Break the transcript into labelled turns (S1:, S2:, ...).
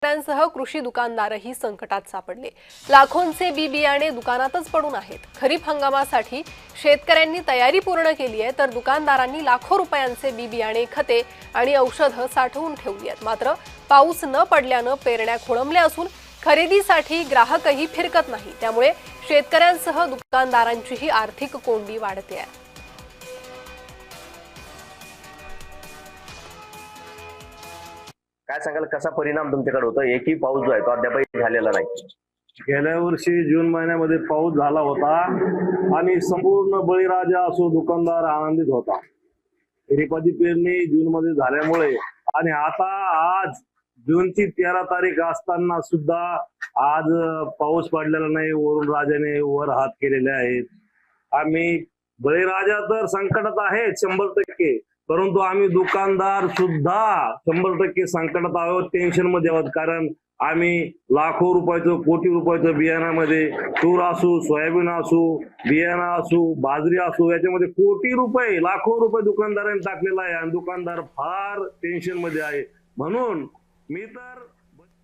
S1: शेतकऱ्यांसह कृषी दुकानदारही संकटात सापडले। लाखोंचे बी बियाणे दुकानातच पडून आहेत। खरीप हंगामासाठी शेतकऱ्यांनी तयारी पूर्ण केली आहे, तर दुकानदारांनी लाखो रुपयांचे बी बियाणे, खते आणि औषधं साठवून ठेवली आहेत। मात्र पाऊस न पडल्यानं पेरण्या खोळंबल्या असून खरेदीसाठी ग्राहकही फिरकत नाही। त्यामुळे शेतकऱ्यांसह दुकानदारांचीही आर्थिक कोंडी वाढते आहे।
S2: काय सांगाल, कसा परिणाम तुमच्याकडे होतो? एकही पाऊस जो आहे तो अद्याप झालेला नाही।
S3: गेल्या वर्षी जून महिन्यामध्ये पाऊस झाला होता आणि संपूर्ण बळीराजा असो दुकानदार आनंदित होता। खरीपाची पेरणी जून मध्ये झाल्यामुळे आणि आता आज जूनची 13 तारीख असताना सुद्धा आज पाऊस पडलेला नाही। वरून राजाने वर हात केलेले आहेत। आम्ही बळीराजा तर संकटात आहे 100%, परंतु आम्ही दुकानदार सुद्धा 100% संकटात आहोत, टेन्शन मध्ये आहोत। कारण आम्ही लाखो रुपयाचं, कोटी रुपयाचं बियाणामध्ये तूर असू, सोयाबीन असू, बियाणा असू, बाजरी असू, याच्यामध्ये कोटी रुपये, लाखो रुपये दुकानदारांनी टाकलेला आहे आणि दुकानदार फार टेन्शन मध्ये आहे। म्हणून मी तर